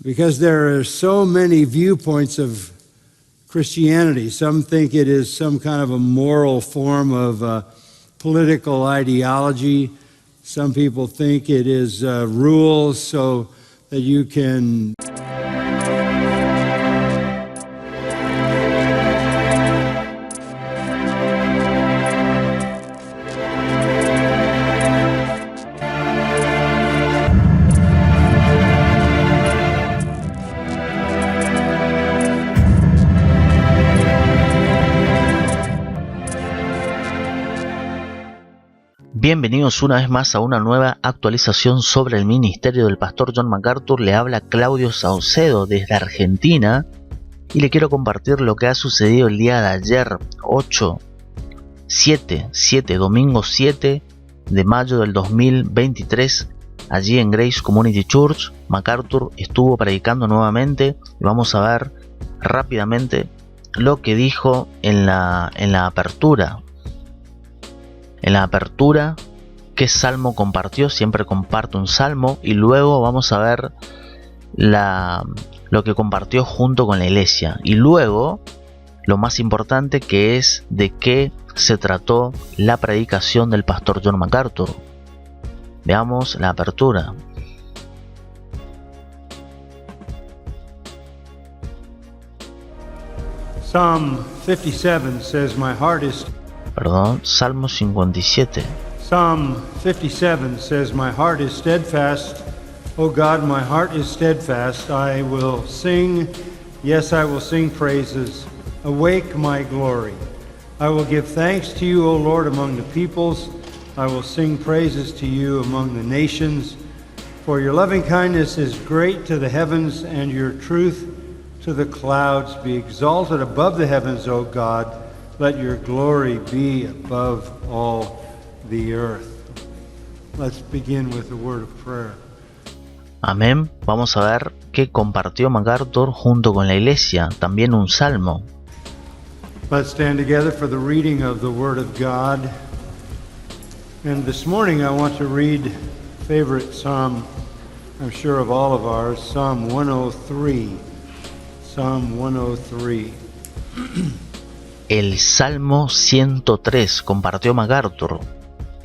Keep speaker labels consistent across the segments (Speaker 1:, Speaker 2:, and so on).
Speaker 1: Because there are so many viewpoints of Christianity. Some think it is some kind of a moral form of political ideology. Some people think it is rules so that you can
Speaker 2: Bienvenidos una vez más a una nueva actualización sobre el ministerio del pastor John MacArthur. Le habla Claudio Saucedo desde Argentina y le quiero compartir lo que ha sucedido el día de ayer, domingo 7 de mayo del 2023, allí en Grace Community Church. MacArthur estuvo predicando nuevamente y vamos a ver rápidamente lo que dijo en la apertura. En la apertura, ¿qué salmo compartió? Siempre comparto un salmo y luego vamos a ver lo que compartió junto con la iglesia. Y luego, lo más importante, que es de qué se trató la predicación del pastor John MacArthur. Veamos la apertura.
Speaker 1: Psalm 57 says, "My heart is..."
Speaker 2: Salmo 57.
Speaker 1: Psalm 57 says, "My heart is steadfast. O God, my heart is steadfast. I will sing, yes, I will sing praises. Awake my glory. I will give thanks to you, O Lord, among the peoples. I will sing praises to you among the nations. For your loving kindness is great to the heavens, and your truth to the clouds. Be exalted above the heavens, O God. Let your glory be above all the earth." Let's begin with a word of prayer.
Speaker 2: Amén. Vamos a ver qué compartió MacArthur junto con la iglesia, también un salmo.
Speaker 1: Let's stand together for the reading of the Word of God. And this morning I want to read a favorite psalm, I'm sure of all of ours, Psalm 103. Psalm 103.
Speaker 2: El Salmo 103 compartió MacArthur.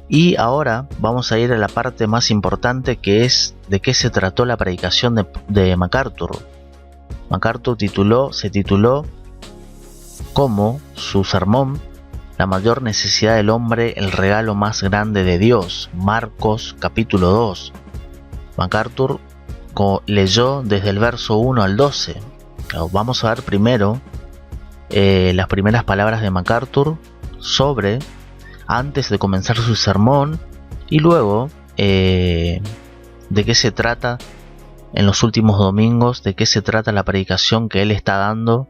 Speaker 2: Y ahora vamos a ir a la parte más importante, que es de qué se trató la predicación de MacArthur. MacArthur se tituló como su sermón, "La mayor necesidad del hombre, el regalo más grande de Dios", Marcos capítulo 2. MacArthur leyó desde el verso 1 al 12. Vamos a ver primero las primeras palabras de MacArthur antes de comenzar su sermón, y luego de qué se trata en los últimos domingos, de qué se trata la predicación que él está dando,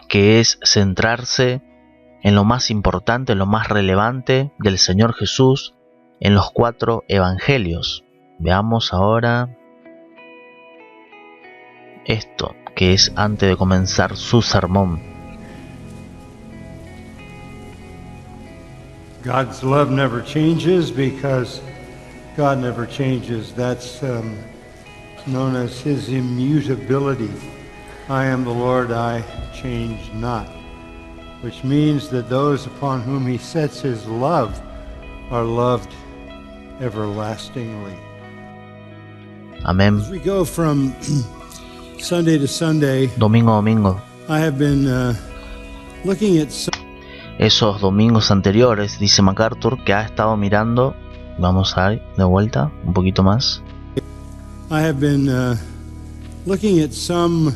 Speaker 2: que es centrarse en lo más importante, en lo más relevante del Señor Jesús en los 4 evangelios. Veamos ahora esto, que es antes de comenzar su sermón.
Speaker 1: God's love never changes because God never changes. That's known as His immutability. "I am the Lord, I change not," which means that those upon whom He sets His love are loved everlastingly.
Speaker 2: Amén.
Speaker 1: As we go from Sunday to Sunday,
Speaker 2: domingo a domingo,
Speaker 1: I have been looking at
Speaker 2: esos domingos anteriores, dice MacArthur, que ha estado mirando. Vamos a ir de vuelta un poquito más.
Speaker 1: I have been looking at some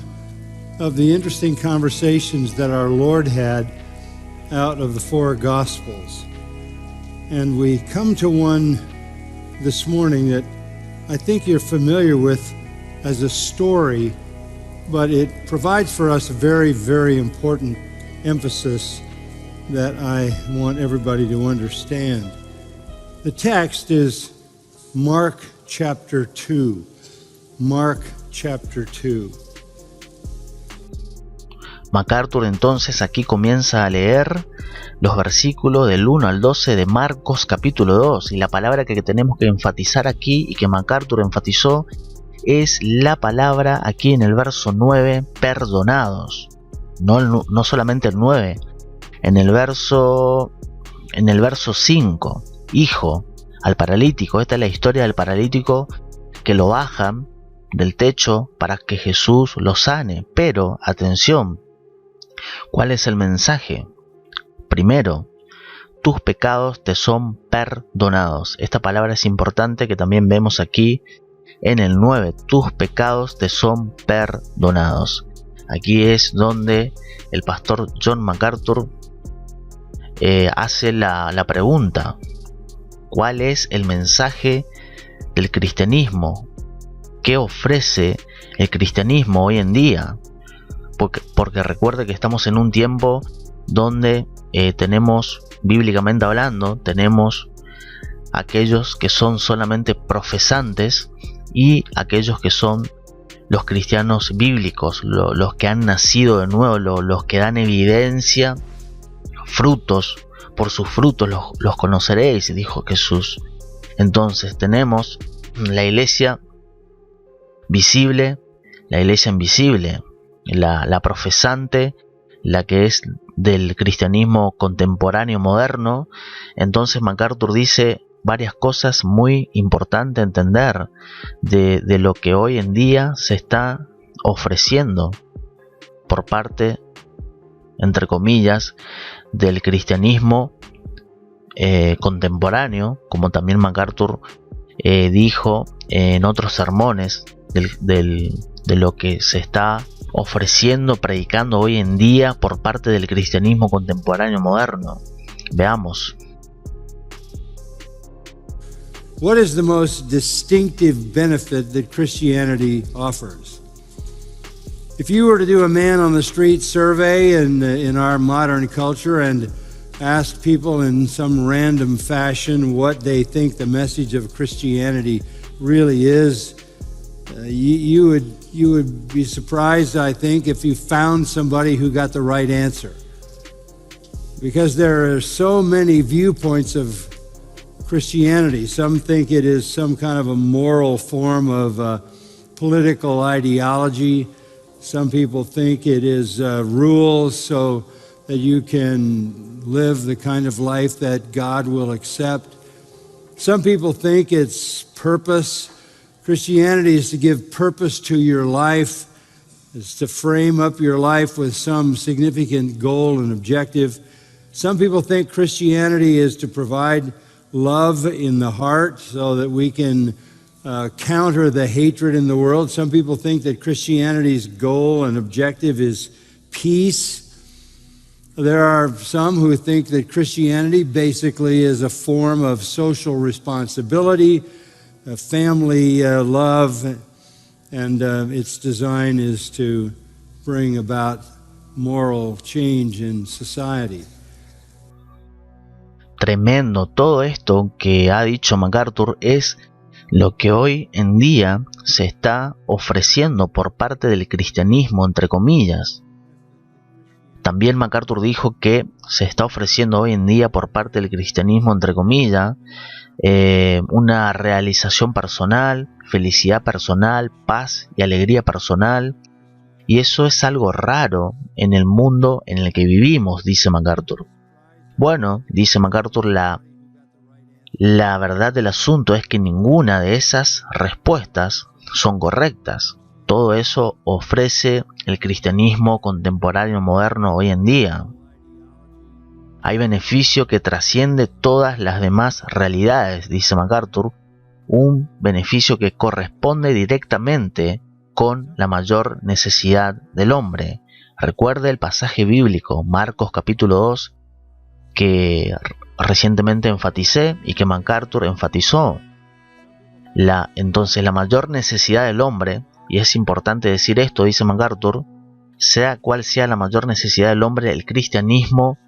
Speaker 1: of the interesting conversations that our Lord had out of the 4 Gospels. And we come to one this morning that I think you're familiar with as a story, but it provides for us a very, very important emphasis that I want everybody to understand. The text is Mark chapter 2. Mark chapter 2.
Speaker 2: MacArthur entonces aquí comienza a leer los versículos del 1 al 12 de Marcos capítulo 2, y la palabra que tenemos que enfatizar aquí y que MacArthur enfatizó es la palabra aquí en el verso 9, perdonados. No solamente el 9, en el verso 5, hijo, al paralítico. Esta es la historia del paralítico que lo bajan del techo para que Jesús lo sane. Pero, atención, ¿cuál es el mensaje? Primero, tus pecados te son perdonados. Esta palabra es importante, que también vemos aquí en el 9. Tus pecados te son perdonados. Aquí es donde el pastor John MacArthur hace la pregunta: ¿cuál es el mensaje del cristianismo? ¿Qué ofrece el cristianismo hoy en día? Porque recuerde que estamos en un tiempo donde tenemos, bíblicamente hablando, tenemos aquellos que son solamente profesantes y aquellos que son los cristianos bíblicos, los que han nacido de nuevo, los que dan evidencia, frutos. Por sus frutos los conoceréis, dijo Jesús. Entonces tenemos la iglesia visible, la iglesia invisible, la profesante, la que es del cristianismo contemporáneo moderno. Entonces MacArthur dice varias cosas muy importantes a entender de lo que hoy en día se está ofreciendo por parte, entre comillas, del cristianismo contemporáneo, como también MacArthur dijo en otros sermones de lo que se está ofreciendo, predicando hoy en día por parte del cristianismo contemporáneo moderno. Veamos.
Speaker 1: What is the most distinctive benefit that Christianity offers? If you were to do a man on the street survey in our modern culture and ask people in some random fashion what they think the message of Christianity really is, you would be surprised, I think, if you found somebody who got the right answer. Because there are so many viewpoints of Christianity. Some think it is some kind of a moral form of political ideology. Some people think it is rules so that you can live the kind of life that God will accept. Some people think it's purpose. Christianity is to give purpose to your life. It's to frame up your life with some significant goal and objective. Some people think Christianity is to provide love in the heart so that we can counter the hatred in the world. Some people think that Christianity's goal and objective is peace. There are some who think that Christianity basically is a form of social responsibility, family love, and its design is to bring about moral change in society.
Speaker 2: Tremendo. Todo esto que ha dicho MacArthur es lo que hoy en día se está ofreciendo por parte del cristianismo, entre comillas. También MacArthur dijo que se está ofreciendo hoy en día por parte del cristianismo, entre comillas, una realización personal, felicidad personal, paz y alegría personal. Y eso es algo raro en el mundo en el que vivimos, dice MacArthur. Bueno, dice MacArthur, la verdad del asunto es que ninguna de esas respuestas son correctas. Todo eso ofrece el cristianismo contemporáneo moderno hoy en día. Hay beneficio que trasciende todas las demás realidades, dice MacArthur, un beneficio que corresponde directamente con la mayor necesidad del hombre. Recuerde el pasaje bíblico, Marcos capítulo 2, que recientemente enfaticé y que MacArthur enfatizó. Entonces la mayor necesidad del hombre, y es importante decir esto, dice MacArthur, sea cual sea la mayor necesidad del hombre, el cristianismo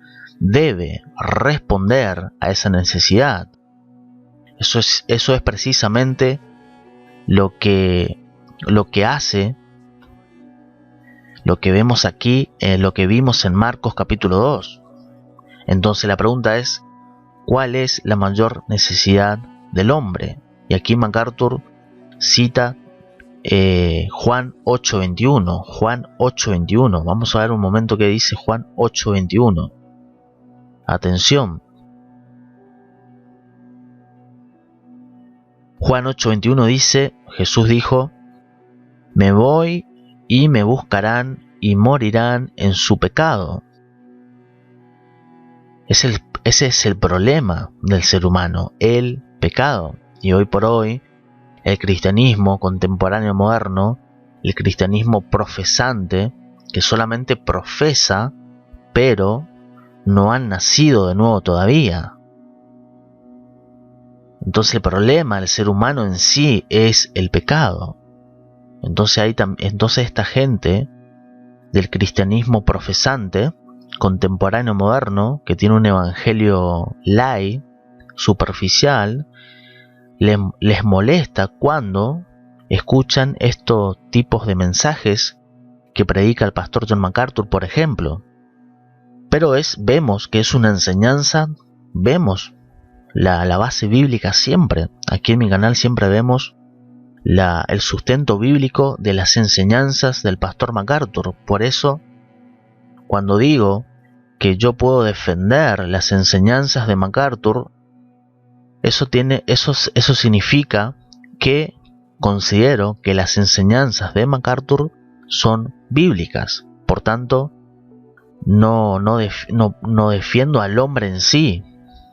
Speaker 2: debe responder a esa necesidad. Eso es precisamente lo que hace, lo que vemos aquí, lo que vimos en Marcos capítulo 2. Entonces la pregunta es, ¿cuál es la mayor necesidad del hombre? Y aquí MacArthur cita Juan 8:21. Juan 8:21. Vamos a ver un momento qué dice Juan 8:21. Atención. Juan 8:21 dice, Jesús dijo, me voy y me buscarán y morirán en su pecado. Ese es el problema del ser humano, el pecado. Y hoy por hoy, el cristianismo contemporáneo moderno, el cristianismo profesante, que solamente profesa, pero no han nacido de nuevo todavía. Entonces el problema del ser humano en sí es el pecado. Entonces esta gente del cristianismo profesante, contemporáneo moderno, que tiene un evangelio light, superficial, les molesta cuando escuchan estos tipos de mensajes que predica el pastor John MacArthur, por ejemplo. Pero vemos que es una enseñanza, vemos la base bíblica siempre. Aquí en mi canal siempre vemos el sustento bíblico de las enseñanzas del pastor MacArthur. Por eso, cuando digo que yo puedo defender las enseñanzas de MacArthur, eso significa que considero que las enseñanzas de MacArthur son bíblicas. Por tanto, no defiendo al hombre en sí.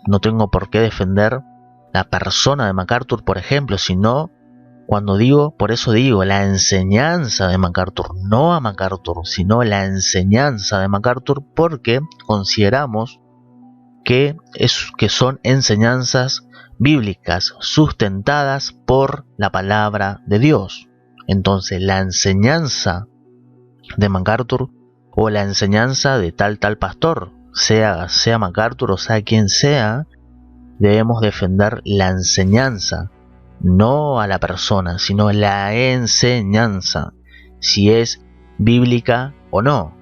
Speaker 2: No tengo por qué defender la persona de MacArthur, por ejemplo, sino por eso digo la enseñanza de MacArthur, no a MacArthur, sino la enseñanza de MacArthur, porque consideramos que son enseñanzas bíblicas sustentadas por la palabra de Dios. Entonces la enseñanza de MacArthur o la enseñanza de tal pastor, sea MacArthur o sea quien sea, debemos defender la enseñanza, no a la persona, sino la enseñanza, si es bíblica o no.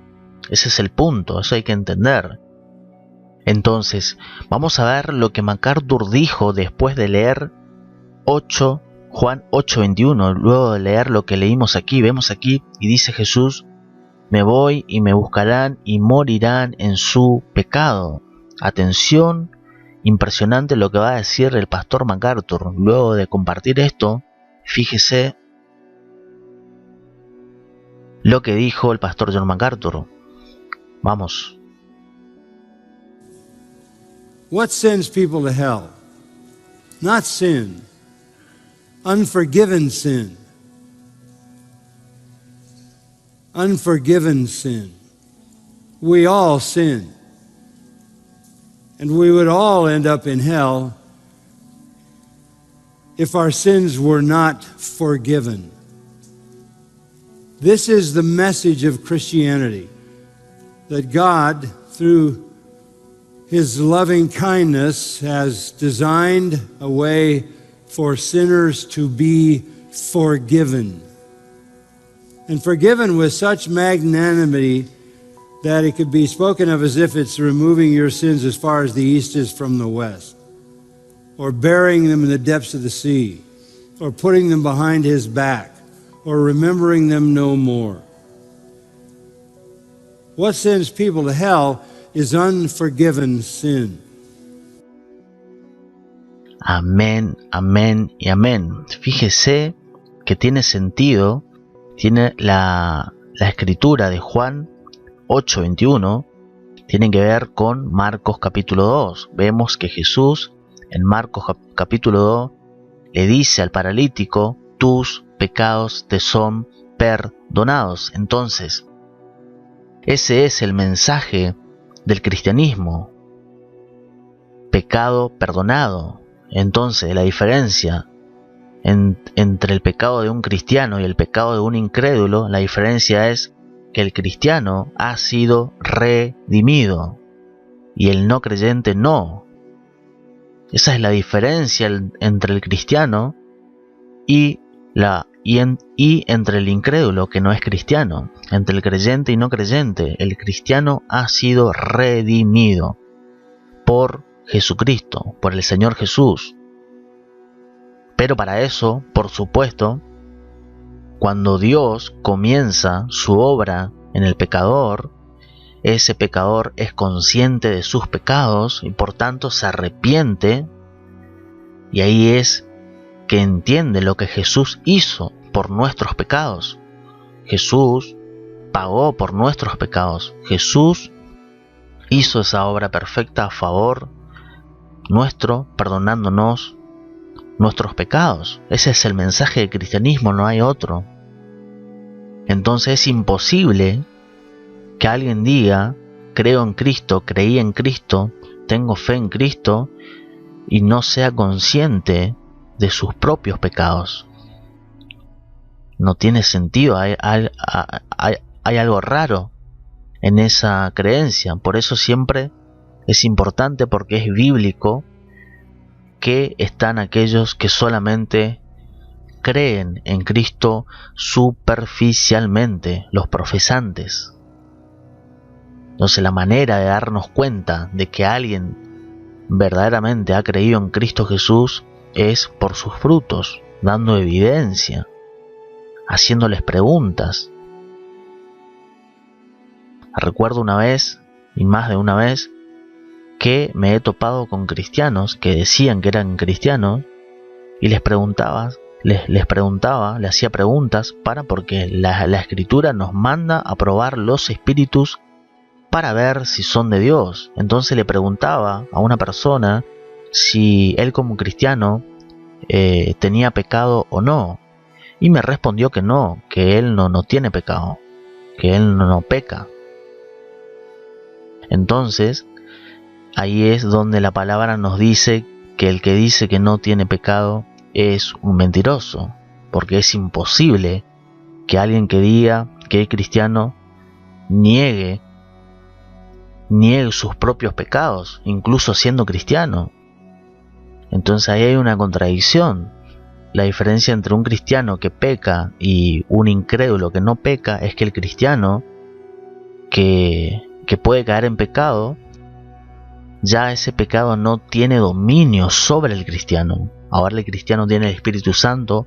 Speaker 2: Ese es el punto, eso hay que entender. Entonces, vamos a ver lo que MacArthur dijo después de leer Juan 8:21, luego de leer lo que leímos aquí. Vemos aquí, y dice Jesús, me voy y me buscarán y morirán en su pecado. Atención, impresionante lo que va a decir el pastor MacArthur. Luego de compartir esto, fíjese lo que dijo el pastor John MacArthur. Vamos.
Speaker 1: What sends people to hell? Not sin. Unforgiven sin. Unforgiven sin. We all sin. And we would all end up in hell if our sins were not forgiven. This is the message of Christianity, that God, through His loving kindness, has designed a way for sinners to be forgiven. And forgiven with such magnanimity that it could be spoken of as if it's removing your sins as far as the east is from the west, or burying them in the depths of the sea, or putting them behind His back, or remembering them no more. What sends people to hell is unforgiven sin.
Speaker 2: Amén, amén y amén. Fíjese que tiene sentido, tiene la escritura de Juan 8:21, tiene que ver con Marcos capítulo 2. Vemos que Jesús en Marcos capítulo 2 le dice al paralítico, tus pecados te son perdonados. Entonces, ese es el mensaje del cristianismo, pecado perdonado. Entonces la diferencia entre el pecado de un cristiano y el pecado de un incrédulo, la diferencia es que el cristiano ha sido redimido y el no creyente no. Esa es la diferencia entre el cristiano y entre el incrédulo que no es cristiano, entre el creyente y no creyente. El cristiano ha sido redimido por Jesucristo, por el Señor Jesús. Pero para eso, por supuesto, cuando Dios comienza su obra en el pecador, ese pecador es consciente de sus pecados y por tanto se arrepiente, y ahí es que entiende lo que Jesús hizo por nuestros pecados. Jesús pagó por nuestros pecados. Jesús hizo esa obra perfecta a favor nuestro, perdonándonos nuestros pecados. Ese es el mensaje del cristianismo, no hay otro. Entonces es imposible que alguien diga, creo en Cristo, creí en Cristo, tengo fe en Cristo, y no sea consciente de sus propios pecados. No tiene sentido, hay algo raro en esa creencia. Por eso siempre es importante, porque es bíblico, que están aquellos que solamente creen en Cristo superficialmente, los profesantes. Entonces la manera de darnos cuenta de que alguien verdaderamente ha creído en Cristo Jesús es por sus frutos, dando evidencia, haciéndoles preguntas. Recuerdo una vez, y más de una vez, que me he topado con cristianos que decían que eran cristianos y les hacía preguntas porque la Escritura nos manda a probar los espíritus para ver si son de Dios. Entonces le preguntaba a una persona si él como cristiano tenía pecado o no, y me respondió que no, que él no tiene pecado, que él no peca. Entonces ahí es donde la palabra nos dice que el que dice que no tiene pecado es un mentiroso, porque es imposible que alguien que diga que es cristiano niegue sus propios pecados, incluso siendo cristiano. Entonces ahí hay una contradicción. La diferencia entre un cristiano que peca y un incrédulo que no peca es que el cristiano que puede caer en pecado, ya ese pecado no tiene dominio sobre el cristiano. Ahora el cristiano tiene el Espíritu Santo,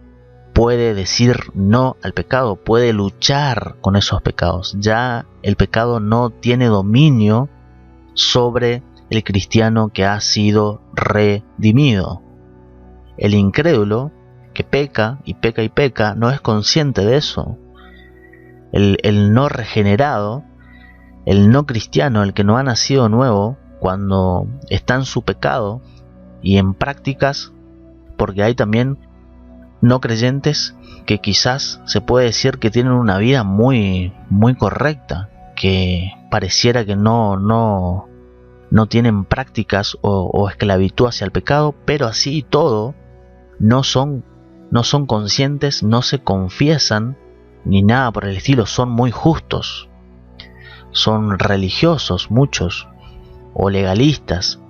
Speaker 2: puede decir no al pecado, puede luchar con esos pecados. Ya el pecado no tiene dominio sobre el cristiano que ha sido redimido. El incrédulo que peca y peca y peca no es consciente de eso. El no regenerado, el no cristiano, el que no ha nacido nuevo, cuando está en su pecado y en prácticas, porque hay también no creyentes que quizás se puede decir que tienen una vida muy correcta, que pareciera que no tienen prácticas o esclavitud hacia el pecado, pero así y todo no son conscientes, no se confiesan ni nada por el estilo, son muy justos, son religiosos muchos, o legalistas,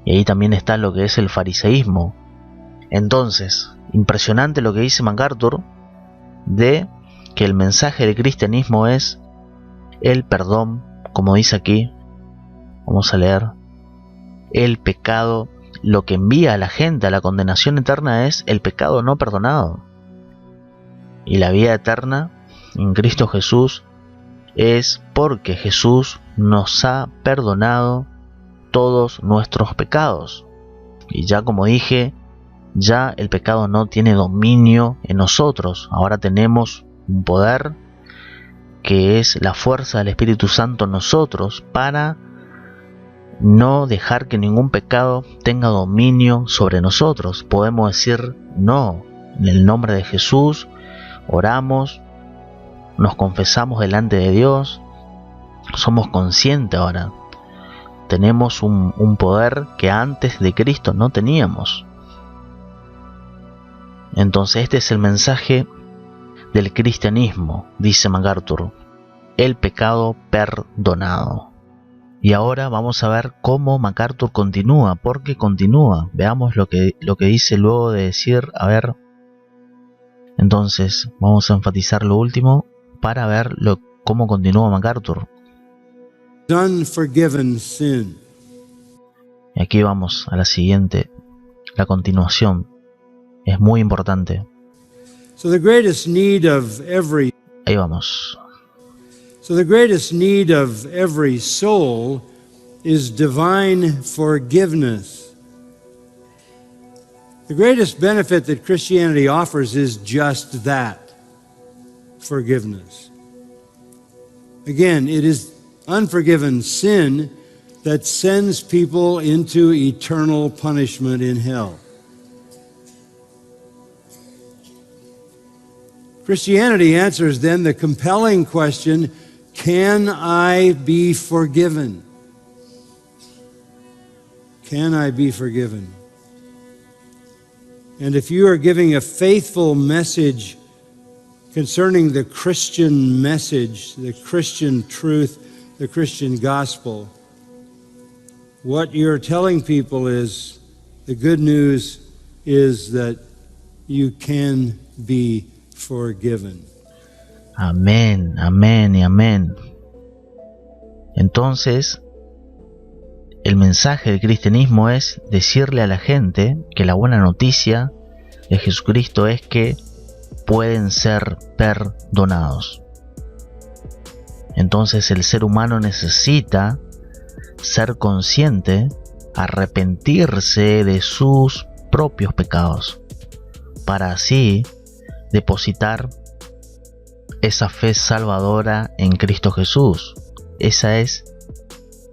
Speaker 2: y ahí también está lo que es el fariseísmo. Entonces, impresionante lo que dice MacArthur, de que el mensaje del cristianismo es el perdón, como dice aquí, vamos a leer, el pecado, lo que envía a la gente a la condenación eterna es el pecado no perdonado, y la vida eterna en Cristo Jesús es porque Jesús nos ha perdonado todos nuestros pecados. Y ya como dije, ya el pecado no tiene dominio en nosotros. Ahora tenemos un poder que es la fuerza del Espíritu Santo en nosotros para no dejar que ningún pecado tenga dominio sobre nosotros. Podemos decir no, en el nombre de Jesús, oramos, nos confesamos delante de Dios, somos conscientes ahora. Tenemos un poder que antes de Cristo no teníamos. Entonces este es el mensaje del cristianismo, dice MacArthur, el pecado perdonado. Y ahora vamos a ver cómo MacArthur continúa, porque continúa. Veamos lo que dice luego de decir, a ver. Entonces vamos a enfatizar lo último para ver cómo continúa MacArthur.
Speaker 1: Unforgiven sin.
Speaker 2: Y aquí vamos a la siguiente, la continuación. Es muy importante.
Speaker 1: So the greatest need of every
Speaker 2: Ahí vamos.
Speaker 1: So the greatest need of every soul is divine forgiveness. The greatest benefit that Christianity offers is just that, forgiveness. Again, it is unforgiven sin that sends people into eternal punishment in hell. Christianity answers then the compelling question, can I be forgiven? Can I be forgiven? And if you are giving a faithful message concerning the Christian message, the Christian truth, the Christian gospel, what you're telling people is, the good news is that you can be forgiven.
Speaker 2: Amén, amén y amén. Entonces, el mensaje del cristianismo es decirle a la gente que la buena noticia de Jesucristo es que pueden ser perdonados. Entonces el ser humano necesita ser consciente, arrepentirse de sus propios pecados, para así depositar esa fe salvadora en Cristo Jesús. Esa es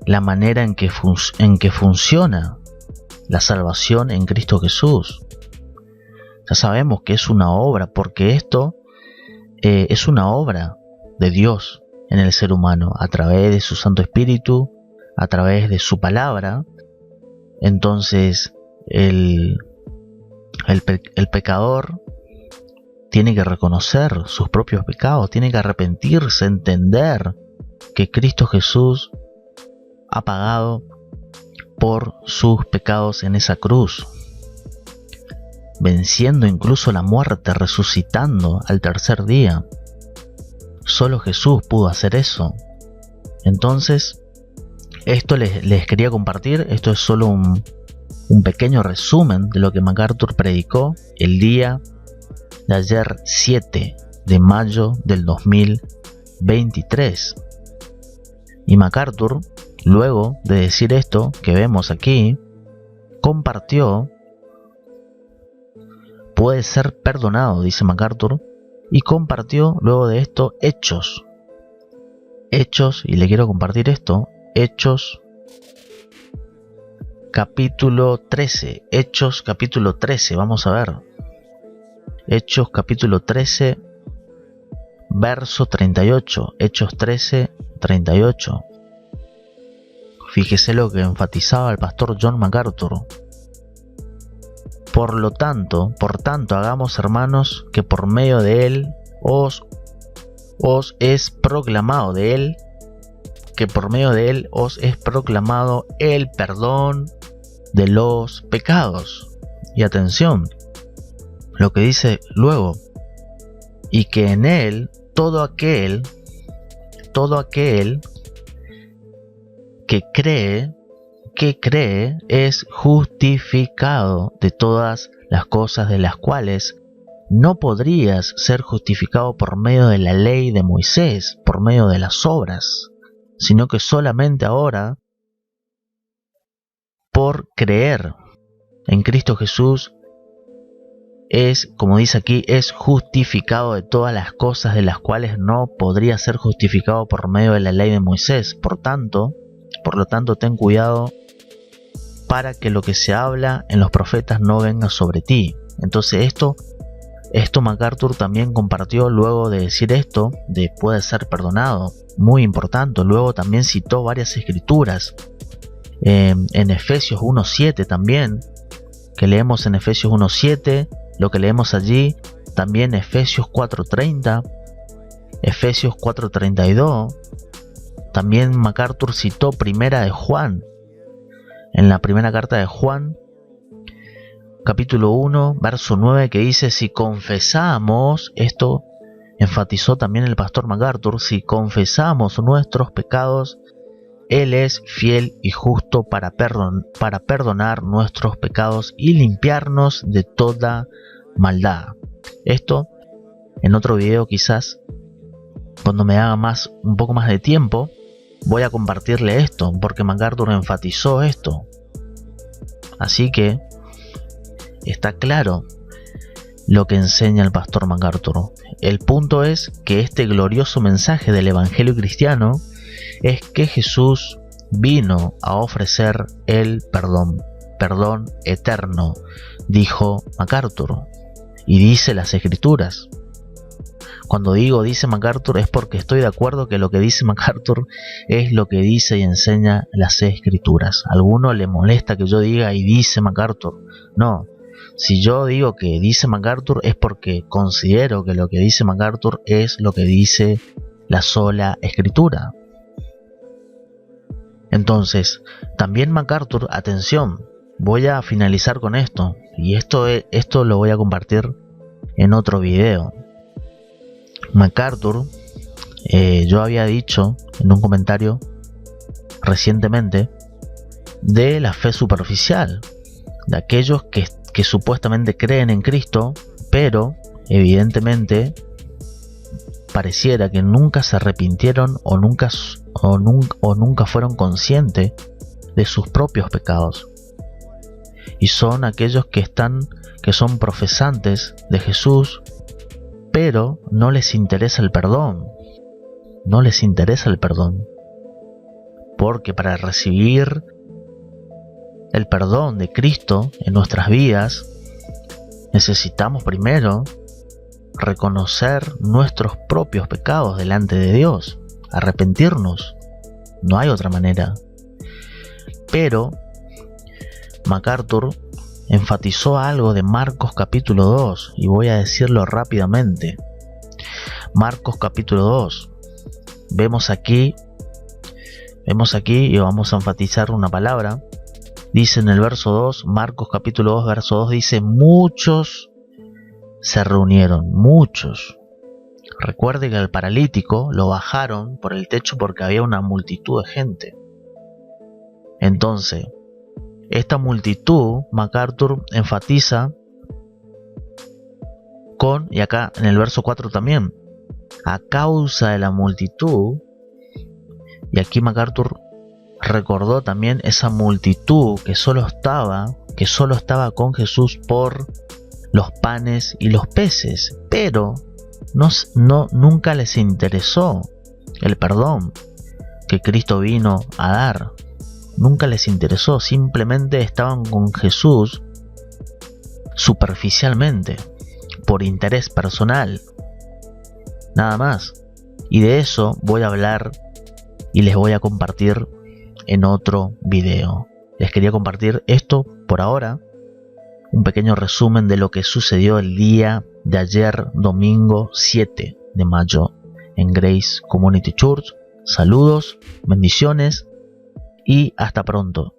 Speaker 2: la manera en que funciona la salvación en Cristo Jesús. Ya sabemos que es una obra, porque esto es una obra de Dios en el ser humano, a través de su Santo Espíritu, a través de su palabra. Entonces el pecador tiene que reconocer sus propios pecados, tiene que arrepentirse, entender que Cristo Jesús ha pagado por sus pecados en esa cruz, venciendo incluso la muerte, resucitando al tercer día. Solo Jesús pudo hacer eso. Entonces, esto les quería compartir. Esto es solo un pequeño resumen de lo que MacArthur predicó el día de ayer, 7 de mayo del 2023. Y MacArthur, luego de decir esto que vemos aquí, compartió, puede ser perdonado, dice MacArthur, y compartió luego de esto Hechos, y le quiero compartir esto, Hechos capítulo 13, Hechos capítulo 13, vamos a ver, Hechos capítulo 13, verso 38, Hechos 13, 38. Fíjese lo que enfatizaba el pastor John MacArthur. Por tanto, hagamos, hermanos, que por medio de él os es proclamado el perdón de los pecados. Y atención, lo que dice luego, y que en él todo aquel que cree es justificado de todas las cosas de las cuales no podrías ser justificado por medio de la ley de Moisés, por medio de las obras, sino que solamente ahora, por creer en Cristo Jesús, es, como dice aquí, es justificado de todas las cosas de las cuales no podría ser justificado por medio de la ley de Moisés. Por lo tanto, ten cuidado para que lo que se habla en los profetas no venga sobre ti. Entonces esto MacArthur también compartió luego de decir esto, de puede ser perdonado, muy importante. Luego también citó varias escrituras, en Efesios 1.7 también, que leemos en Efesios 1.7, lo que leemos allí, también Efesios 4.30, Efesios 4.32, también MacArthur citó Primera de Juan, en la primera carta de Juan, capítulo 1, verso 9, que dice, si confesamos, esto enfatizó también el pastor MacArthur, si confesamos nuestros pecados, Él es fiel y justo para perdonar nuestros pecados y limpiarnos de toda maldad. Esto En otro video quizás, cuando me haga un poco más de tiempo, voy a compartirle esto, porque MacArthur enfatizó esto. Así que está claro lo que enseña el pastor MacArthur. El punto es que este glorioso mensaje del evangelio cristiano es que Jesús vino a ofrecer el perdón eterno, dijo MacArthur, y dice las escrituras. Cuando digo dice MacArthur es porque estoy de acuerdo que lo que dice MacArthur es lo que dice y enseña las escrituras. ¿A alguno le molesta que yo diga y dice MacArthur? No. Si yo digo que dice MacArthur es porque considero que lo que dice MacArthur es lo que dice la sola escritura. Entonces, también MacArthur, atención, voy a finalizar con esto, y esto lo voy a compartir en otro video. MacArthur, yo había dicho en un comentario recientemente de la fe superficial, de aquellos que supuestamente creen en Cristo, pero evidentemente pareciera que nunca se arrepintieron o nunca fueron conscientes de sus propios pecados. Y son aquellos que son profesantes de Jesús, pero no les interesa el perdón. No les interesa el perdón. Porque para recibir el perdón de Cristo en nuestras vidas, necesitamos primero reconocer nuestros propios pecados delante de Dios, arrepentirnos. No hay otra manera. Pero MacArthur enfatizó algo de Marcos capítulo 2 y voy a decirlo rápidamente. Marcos capítulo 2. Vemos aquí y vamos a enfatizar una palabra. Dice en el verso 2, Marcos capítulo 2, verso 2, dice: muchos se reunieron, muchos. Recuerde que al paralítico lo bajaron por el techo porque había una multitud de gente. Entonces, esta multitud, MacArthur enfatiza y acá en el verso 4 también, a causa de la multitud, y aquí MacArthur recordó también esa multitud que solo estaba con Jesús por los panes y los peces, pero nunca les interesó el perdón que Cristo vino a dar. Nunca les interesó, simplemente estaban con Jesús superficialmente, por interés personal, nada más. Y de eso voy a hablar y les voy a compartir en otro video. Les quería compartir esto por ahora, un pequeño resumen de lo que sucedió el día de ayer, domingo 7 de mayo, en Grace Community Church. Saludos, bendiciones y hasta pronto.